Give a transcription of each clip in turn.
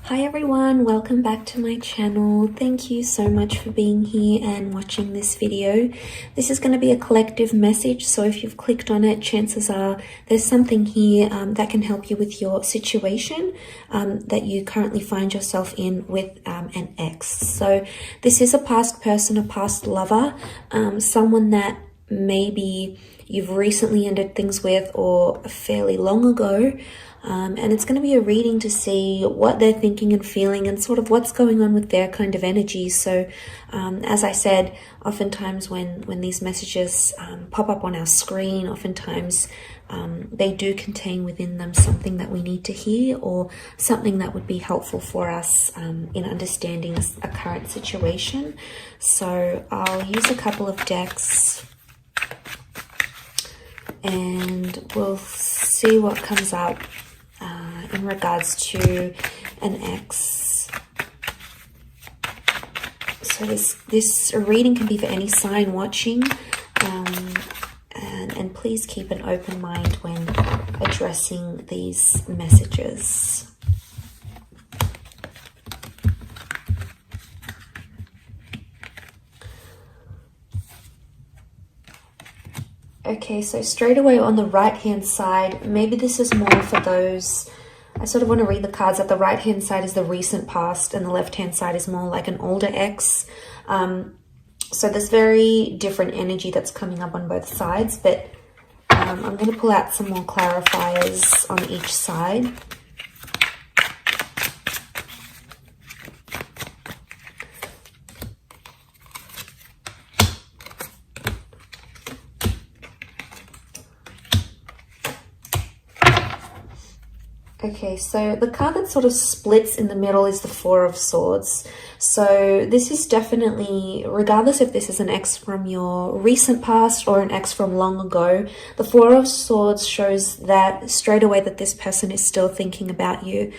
Hi everyone, welcome back to my channel. Thank you so much for being here and watching this video. This is going to be a collective message, so if you've clicked on it, chances are there's something here that can help you with your situation that you currently find yourself in with an ex. So this is a past person, a past lover, someone that maybe you've recently ended things with or fairly long ago. And it's going to be a reading to see what they're thinking and feeling and sort of what's going on with their kind of energy. So as I said, oftentimes when these messages pop up on our screen, oftentimes they do contain within them something that we need to hear or something that would be helpful for us in understanding a current situation. So I'll use a couple of decks and we'll see what comes up in regards to an ex. So this reading can be for any sign watching, and please keep an open mind when addressing these messages. Okay, so straight away on the right hand side, maybe this is more for those, I sort of want to read the cards that the right hand side is the recent past and the left hand side is more like an older ex. So there's very different energy that's coming up on both sides, but I'm going to pull out some more clarifiers on each side. Okay, so the card that sort of splits in the middle is the Four of Swords. So this is definitely, regardless if this is an ex from your recent past or an ex from long ago, the Four of Swords shows that straight away that this person is still thinking about you.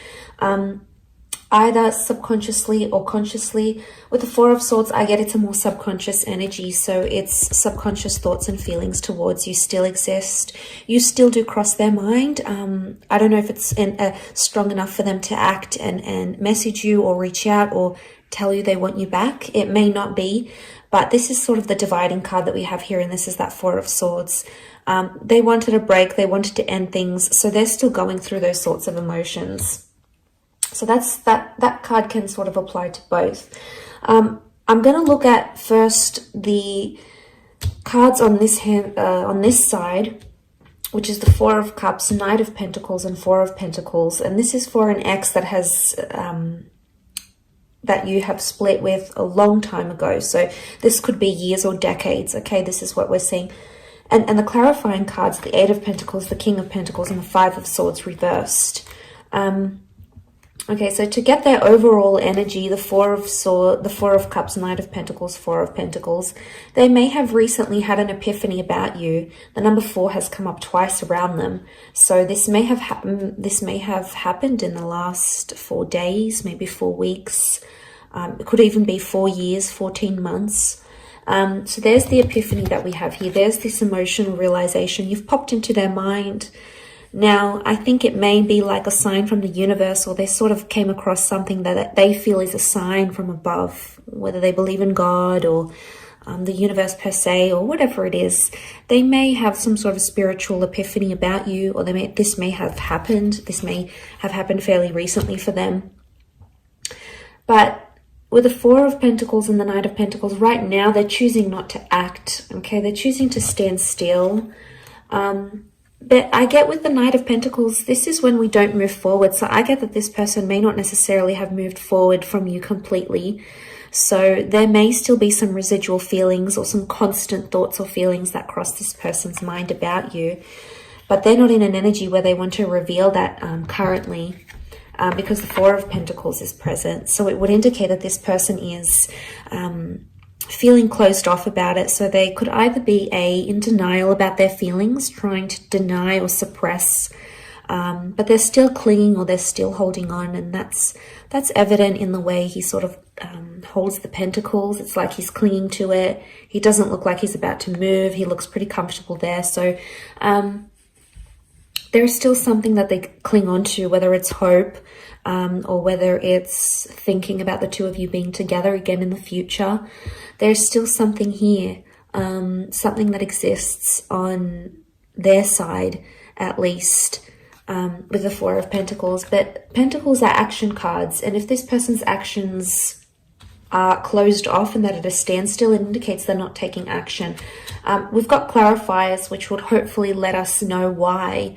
Either subconsciously or consciously. With the Four of Swords, I get it's a more subconscious energy, so it's subconscious thoughts and feelings towards you still exist. You still do cross their mind. I don't know if it's strong enough for them to act and message you or reach out or tell you they want you back. It may not be, but this is sort of the dividing card that we have here, and this is that Four of Swords. They wanted a break, they wanted to end things, so they're still going through those sorts of emotions. So that card can sort of apply to both. I'm going to look at first the cards on this hand, on this side, which is the Four of Cups, Knight of Pentacles, and Four of Pentacles. And this is for an ex that has that you have split with a long time ago. So this could be years or decades. Okay, this is what we're seeing. And the clarifying cards, the Eight of Pentacles, the King of Pentacles, and the Five of Swords reversed. Okay, so to get their overall energy, the Four of Cups, Knight of Pentacles, Four of Pentacles, they may have recently had an epiphany about you. The number 4 has come up twice around them. So this may have happened in the last 4 days, maybe 4 weeks. It could even be 4 years, 14 months. So there's the epiphany that we have here. There's this emotional realization. You've popped into their mind. Now, I think it may be like a sign from the universe, or they sort of came across something that they feel is a sign from above, whether they believe in God or the universe per se, or whatever it is. They may have some sort of spiritual epiphany about you, or this may have happened. This may have happened fairly recently for them. But with the Four of Pentacles and the Knight of Pentacles, right now they're choosing not to act. Okay, they're choosing to stand still. But I get with the Knight of Pentacles, this is when we don't move forward. So I get that this person may not necessarily have moved forward from you completely. So there may still be some residual feelings or some constant thoughts or feelings that cross this person's mind about you. But they're not in an energy where they want to reveal that currently because the Four of Pentacles is present. So it would indicate that this person is feeling closed off about it. So they could either be in denial about their feelings, trying to deny or suppress, but they're still clinging or they're still holding on, and that's evident in the way he sort of holds the pentacles. It's like he's clinging to it. He doesn't look like he's about to move. He looks pretty comfortable there. So there's still something that they cling on to, whether it's hope or whether it's thinking about the two of you being together again in the future. There's still something here, something that exists on their side, at least, with the Four of Pentacles. But Pentacles are action cards, and if this person's actions are closed off and that at a standstill, it indicates they're not taking action. We've got clarifiers which would hopefully let us know why.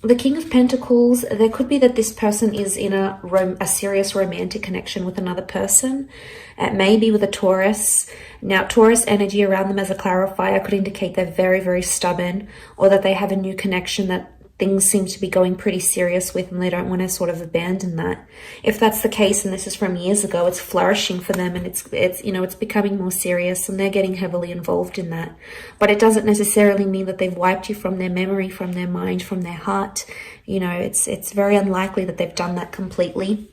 The King of Pentacles, there could be that this person is in a serious romantic connection with another person. It may be with a Taurus. Now, Taurus energy around them as a clarifier could indicate they're very, very stubborn, or that they have a new connection that things seem to be going pretty serious with, and they don't want to sort of abandon that. If that's the case, and this is from years ago, it's flourishing for them, and it's you know, it's becoming more serious, and they're getting heavily involved in that. But it doesn't necessarily mean that they've wiped you from their memory, from their mind, from their heart. You know, it's very unlikely that they've done that completely.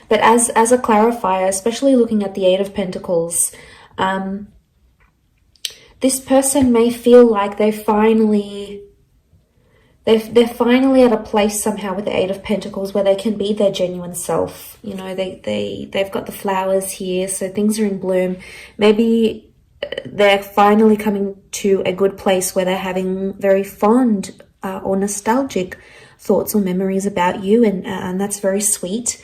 But as a clarifier, especially looking at the Eight of Pentacles, this person may feel like they're finally at a place somehow with the Eight of Pentacles where they can be their genuine self. You know, they've got the flowers here, so things are in bloom. Maybe they're finally coming to a good place where they're having very fond or nostalgic thoughts or memories about you, and that's very sweet.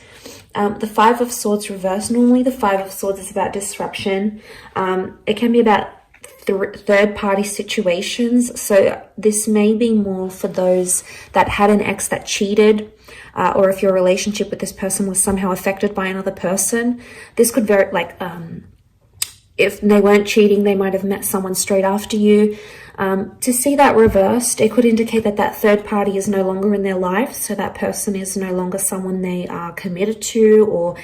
The Five of Swords reversed. Normally the Five of Swords is about disruption. It can be about third-party situations. So this may be more for those that had an ex that cheated, or if your relationship with this person was somehow affected by another person. This could very, like, if they weren't cheating, they might have met someone straight after you. To see that reversed, it could indicate that that third party is no longer in their life. So that person is no longer someone they are committed to, or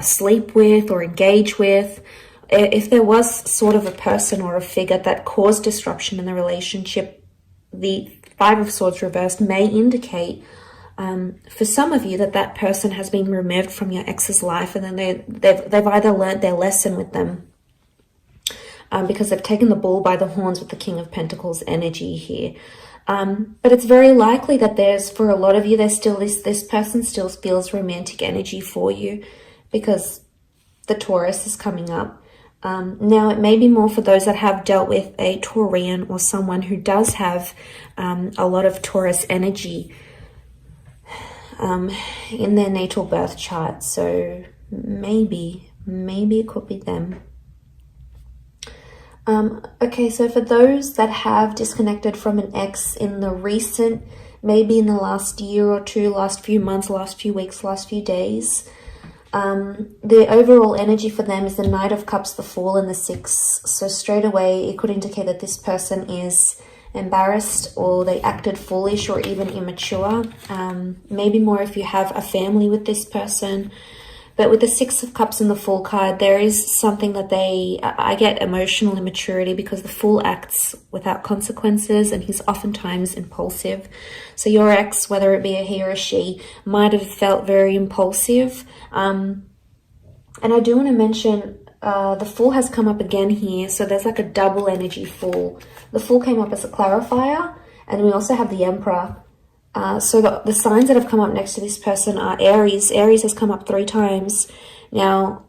sleep with, or engage with. If there was sort of a person or a figure that caused disruption in the relationship, the Five of Swords reversed may indicate for some of you that person has been removed from your ex's life, and then they've either learned their lesson with them, because they've taken the bull by the horns with the King of Pentacles energy here. But it's very likely that for a lot of you, there's still this person still feels romantic energy for you, because the Taurus is coming up. Now, it may be more for those that have dealt with a Taurian or someone who does have a lot of Taurus energy in their natal birth chart. So maybe it could be them. Okay, so for those that have disconnected from an ex in the recent, maybe in the last year or two, last few months, last few weeks, last few days, the overall energy for them is the Knight of Cups, the Fool, and the Six. So straight away, it could indicate that this person is embarrassed, or they acted foolish, or even immature. Maybe more if you have a family with this person. But with the Six of Cups and the Fool card, there is something that I get emotional immaturity, because the Fool acts without consequences, and he's oftentimes impulsive. So your ex, whether it be a he or a she, might have felt very impulsive. And I do want to mention, the Fool has come up again here. So there's like a double energy Fool. The Fool came up as a clarifier, and we also have the Emperor. So the signs that have come up next to this person are Aries. Aries has come up 3 times. Now,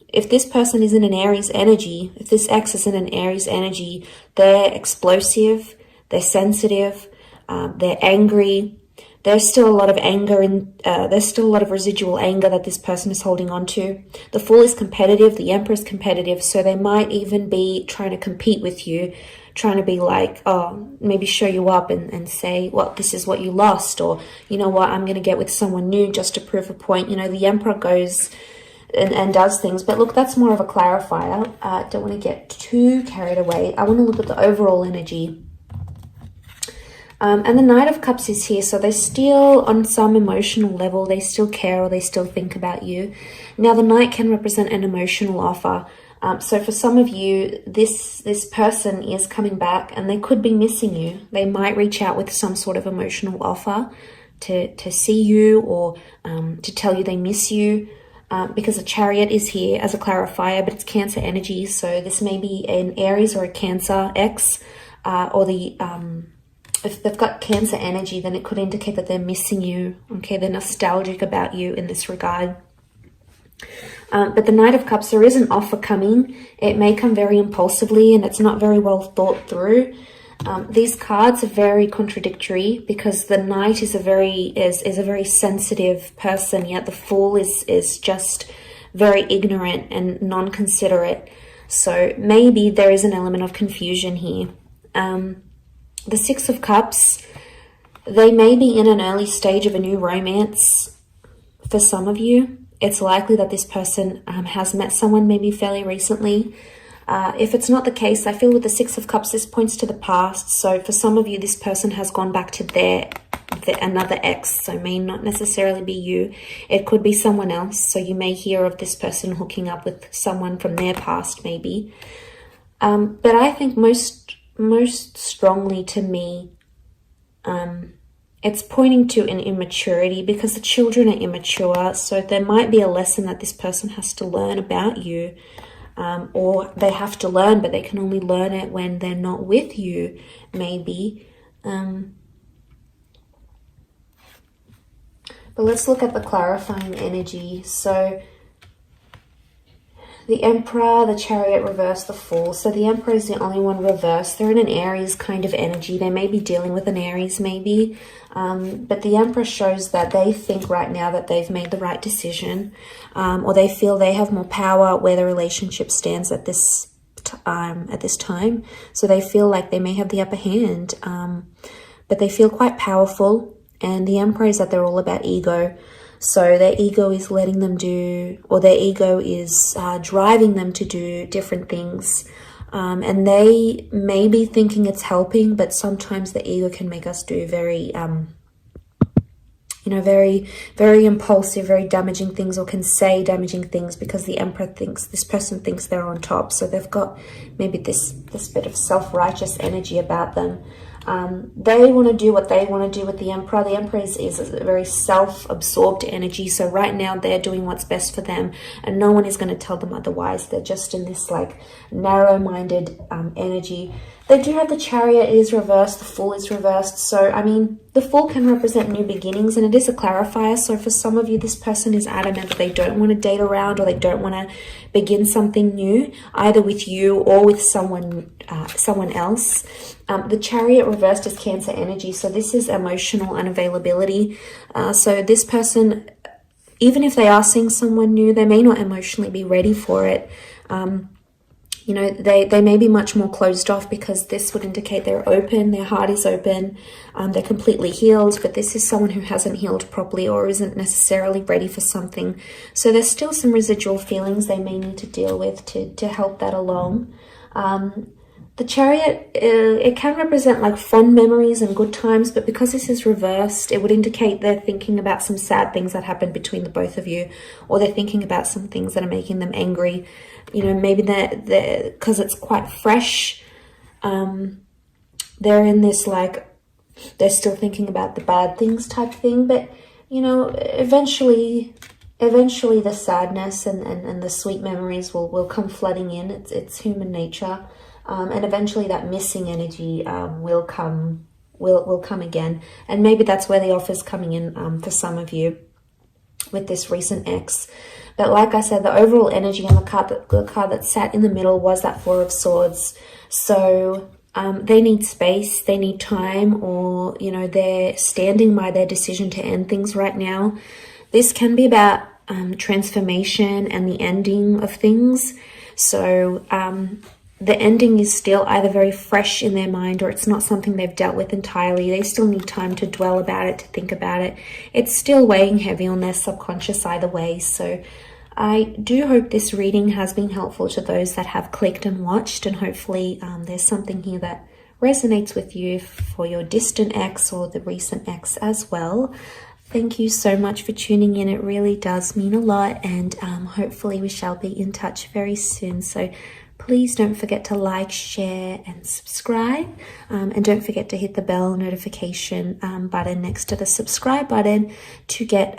if this person is in an Aries energy, if this ex is in an Aries energy, they're explosive, they're sensitive, they're angry. There's still a lot of anger, and there's still a lot of residual anger that this person is holding on to. The Fool is competitive, the Emperor is competitive, so they might even be trying to compete with you, trying to be like, oh, maybe show you up and say, well, this is what you lost, or, you know what, I'm going to get with someone new just to prove a point. You know, the Emperor goes and does things. But look, that's more of a clarifier. Don't want to get too carried away. I want to look at the overall energy. And the Knight of Cups is here, so they still, on some emotional level, they still care, or they still think about you. Now, the Knight can represent an emotional offer. So for some of you, this person is coming back, and they could be missing you. They might reach out with some sort of emotional offer to see you, or to tell you they miss you, because the Chariot is here as a clarifier, but it's Cancer energy. So this may be an Aries or a Cancer ex, or the if they've got Cancer energy, then it could indicate that they're missing you. Okay, they're nostalgic about you in this regard. But the Knight of Cups, there is an offer coming. It may come very impulsively and it's not very well thought through. These cards are very contradictory because the Knight is a very sensitive person, yet the Fool is just very ignorant and non-considerate. So maybe there is an element of confusion here. The Six of Cups, they may be in an early stage of a new romance for some of you. It's likely that this person has met someone maybe fairly recently. If it's not the case, I feel with the Six of Cups, this points to the past. So for some of you, this person has gone back to another ex. So it may not necessarily be you. It could be someone else. So you may hear of this person hooking up with someone from their past maybe. But I think most strongly to me, it's pointing to an immaturity because the children are immature. So there might be a lesson that this person has to learn about you, or they have to learn, but they can only learn it when they're not with you, maybe. But let's look at the clarifying energy. So the Emperor, the Chariot reverse, the Fool. So the Emperor is the only one reversed. They're in an Aries kind of energy. They may be dealing with an Aries maybe. But the Emperor shows that they think right now that they've made the right decision. Or they feel they have more power where the relationship stands at this time. So they feel like they may have the upper hand. But they feel quite powerful. And the Emperor is that they're all about ego. So their ego is letting them do, or their ego is driving them to do different things. And they may be thinking it's helping, but sometimes the ego can make us do very, very, very impulsive, very damaging things, or can say damaging things because the Emperor thinks, this person thinks they're on top. So they've got maybe this bit of self-righteous energy about them. They want to do what they want to do with the Emperor. The Emperor is a very self-absorbed energy. So right now they're doing what's best for them and no one is going to tell them otherwise. They're just in this like narrow-minded energy. They do have the Chariot is reversed. The Fool is reversed. So, I mean, the Fool can represent new beginnings and it is a clarifier. So for some of you, this person is adamant that they don't want to date around or they don't want to begin something new, either with you or with someone else. The Chariot reversed is Cancer energy. So this is emotional unavailability. So this person, even if they are seeing someone new, they may not emotionally be ready for it. They may be much more closed off because this would indicate they're open, their heart is open, they're completely healed, but this is someone who hasn't healed properly or isn't necessarily ready for something. So there's still some residual feelings they may need to deal with to help that along. The Chariot, it can represent like fond memories and good times, but because this is reversed, it would indicate they're thinking about some sad things that happened between the both of you, or they're thinking about some things that are making them angry. Maybe they're because it's quite fresh. They're in this like, they're still thinking about the bad things type thing, but eventually the sadness and the sweet memories will come flooding in. It's human nature. And eventually that missing energy will come again. And maybe that's where the offer's coming in for some of you with this recent ex. But like I said, the overall energy on the card that sat in the middle was that Four of Swords. So they need space, they need time, or, they're standing by their decision to end things right now. This can be about transformation and the ending of things. So the ending is still either very fresh in their mind or it's not something they've dealt with entirely. They still need time to dwell about it, to think about it. It's still weighing heavy on their subconscious either way. So I do hope this reading has been helpful to those that have clicked and watched, and hopefully there's something here that resonates with you for your distant ex or the recent ex as well. Thank you so much for tuning in. It really does mean a lot, and hopefully we shall be in touch very soon. So please don't forget to like, share, and subscribe. And don't forget to hit the bell notification button next to the subscribe button to get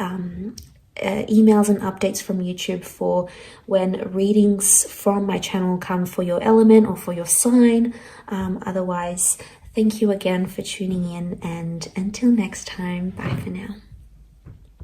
emails and updates from YouTube for when readings from my channel come for your element or for your sign. Otherwise, Thank you again for tuning in, and until next time, bye for now.